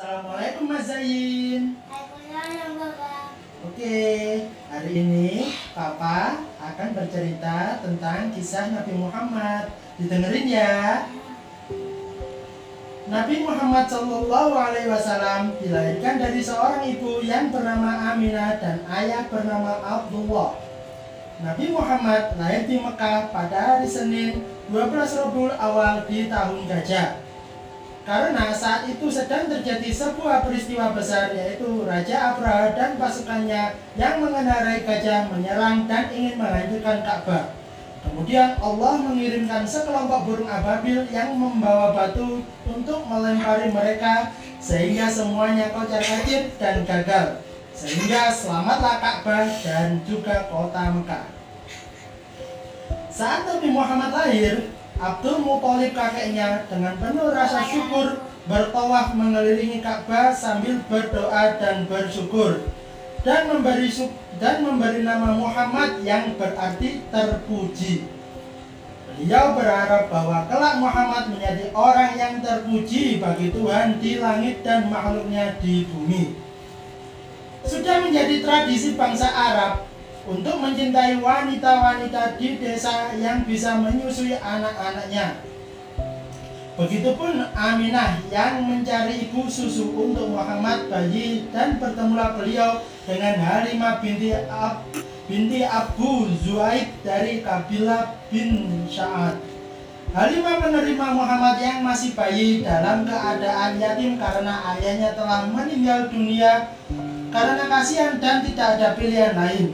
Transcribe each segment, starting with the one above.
Assalamualaikum Mas Zain. Waalaikumsalam, Bapak. Oke, hari ini Papa akan bercerita tentang kisah Nabi Muhammad. Didengerin ya. Nabi Muhammad Shallallahu Alaihi Wasallam dilahirkan dari seorang ibu yang bernama Aminah dan ayah bernama Abdullah. Nabi Muhammad lahir di Mekah pada hari Senin 12 Rabiul Awal di tahun Gajah. Karena saat itu sedang terjadi sebuah peristiwa besar, yaitu Raja Abraha dan pasukannya yang mengendarai gajah menyerang dan ingin menghancurkan Ka'bah. Kemudian Allah mengirimkan sekelompok burung ababil yang membawa batu untuk melempari mereka, sehingga semuanya kocar-kacir dan gagal, sehingga selamatlah Ka'bah dan juga kota Mekah. Saat Nabi Muhammad lahir, Abdul Muthalib kakeknya dengan penuh rasa syukur bertawaf mengelilingi Ka'bah sambil berdoa dan bersyukur dan memberi nama Muhammad yang berarti terpuji. Beliau berharap bahwa kelak Muhammad menjadi orang yang terpuji bagi Tuhan di langit dan makhluknya di bumi. Sudah menjadi tradisi bangsa Arab untuk mencintai wanita-wanita di desa yang bisa menyusui anak-anaknya. Begitupun Aminah yang mencari ibu susu untuk Muhammad bayi, dan bertemulah beliau dengan Halimah binti Abu Zuhaib dari kabilah bin Sa'ad. Halimah menerima Muhammad yang masih bayi dalam keadaan yatim karena ayahnya telah meninggal dunia karena kasihan dan tidak ada pilihan lain.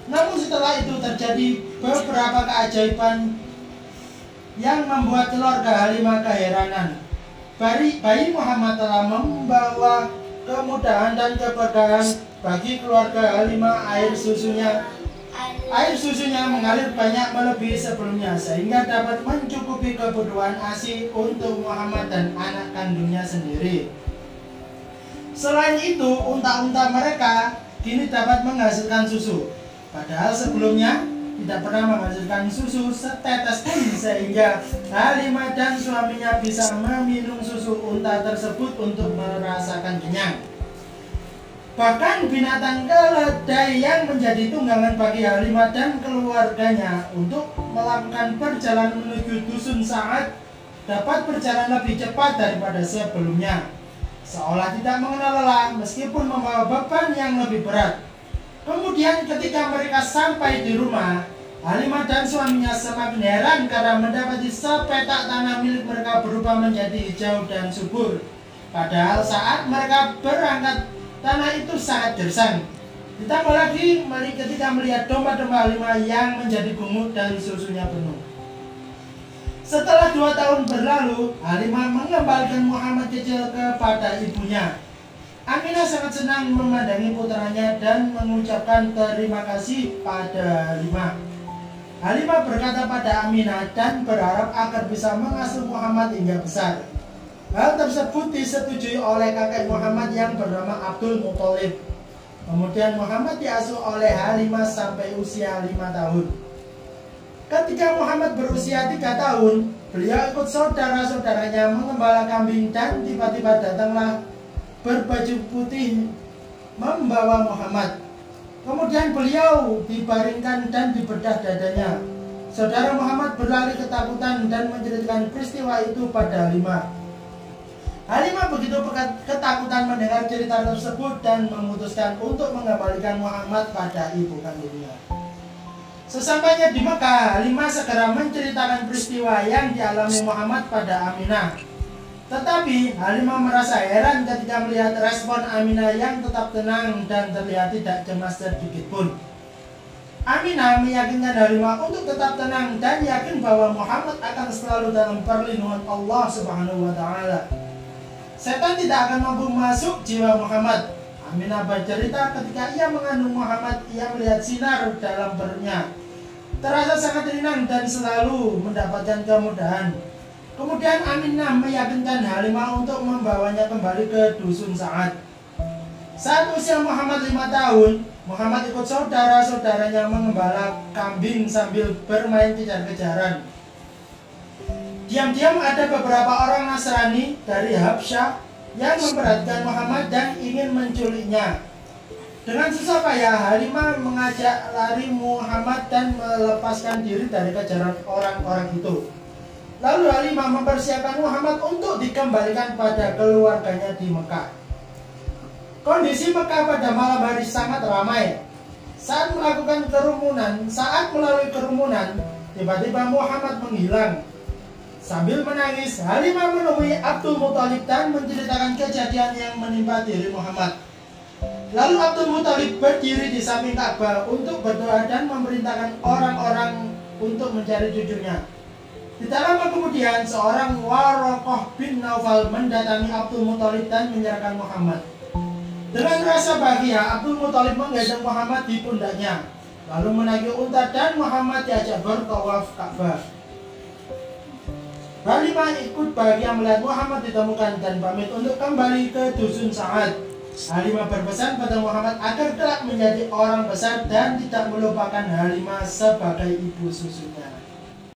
Namun setelah itu terjadi beberapa keajaiban yang membuat keluarga Halimah keheranan. Bayi Muhammad telah membawa kemudahan dan keberkahan bagi keluarga Halimah. Air susunya mengalir banyak melebihi sebelumnya, sehingga dapat mencukupi kebutuhan ASI untuk Muhammad dan anak kandungnya sendiri. Selain itu, unta-unta mereka kini dapat menghasilkan susu, padahal sebelumnya tidak pernah menghasilkan susu setetes pun, sehingga Halimah dan suaminya bisa meminum susu unta tersebut untuk merasakan kenyang. Bahkan binatang keledai yang menjadi tunggangan bagi Halimah dan keluarganya untuk melakukan perjalanan menuju dusun Sa'ad dapat berjalan lebih cepat daripada sebelumnya, seolah tidak mengenal lelah meskipun membawa beban yang lebih berat. Kemudian ketika mereka sampai di rumah, Halimah dan suaminya semakin heran karena mendapati sepetak tanah milik mereka berubah menjadi hijau dan subur. Padahal saat mereka berangkat, tanah itu sangat gersang. Ditambah lagi ketika melihat domba-domba Halimah yang menjadi gemuk dan susunya penuh. Setelah 2 tahun berlalu, Halimah mengembalikan Muhammad kecil kepada ibunya. Aminah sangat senang memandangi putranya dan mengucapkan terima kasih pada Halimah. Halimah berkata pada Aminah dan berharap agar bisa mengasuh Muhammad hingga besar. Hal tersebut disetujui oleh kakek Muhammad yang bernama Abdul Muthalib. Kemudian Muhammad diasuh oleh Halimah sampai usia 5 tahun. Ketika Muhammad berusia 3 tahun, beliau ikut saudara-saudaranya mengembala kambing dan tiba-tiba datanglah berbaju putih membawa Muhammad. Kemudian beliau dibaringkan dan dibedah dadanya. Saudara Muhammad berlari ketakutan dan menceritakan peristiwa itu pada Halimah. Halimah begitu ketakutan mendengar cerita tersebut dan memutuskan untuk mengembalikan Muhammad pada ibu kandungnya. Sesampainya di Mekah, Halimah segera menceritakan peristiwa yang dialami Muhammad pada Aminah. Tetapi Halimah merasa heran ketika melihat respon Aminah yang tetap tenang dan terlihat tidak cemas sedikit pun. Aminah meyakinkan Halimah untuk tetap tenang dan yakin bahwa Muhammad akan selalu dalam perlindungan Allah Subhanahu wa Ta'ala. Setan tidak akan mampu masuk jiwa Muhammad. Aminah bercerita ketika ia mengandung Muhammad, ia melihat sinar dalam perutnya. Terasa sangat ringan dan selalu mendapatkan kemudahan. Kemudian Aminah meyakinkan Halimah untuk membawanya kembali ke dusun Sa'ad. Saat usia Muhammad 5 tahun, Muhammad ikut saudara-saudaranya mengembala kambing sambil bermain kejar-kejaran. Diam-diam ada beberapa orang Nasrani dari Habsyah yang memberatkan Muhammad dan ingin menculiknya. Dengan susah payah Halimah mengajak lari Muhammad dan melepaskan diri dari kejaran orang-orang itu. Lalu Halimah mempersiapkan Muhammad untuk dikembalikan pada keluarganya di Mekah. Kondisi Mekah pada malam hari sangat ramai. Saat melalui kerumunan, tiba-tiba Muhammad menghilang. Sambil menangis, Halimah menemui Abdul Muthalib dan menceritakan kejadian yang menimpa diri Muhammad. Lalu Abdul Muthalib berdiri di samping Ka'bah untuk berdoa dan memerintahkan orang-orang untuk mencari cucunya. Tidak lama kemudian, seorang Waraqah bin Naufal mendatangi Abdul Muthalib dan menyerahkan Muhammad. Dengan rasa bahagia, Abdul Muthalib menggendong Muhammad di pundaknya, lalu menaiki unta dan Muhammad diajak bertawaf Ka'bah. Halimah ikut bahagia melihat Muhammad ditemukan dan pamit untuk kembali ke dusun Sa'ad. Halimah berpesan pada Muhammad agar kelak menjadi orang besar dan tidak melupakan Halimah sebagai ibu susunya.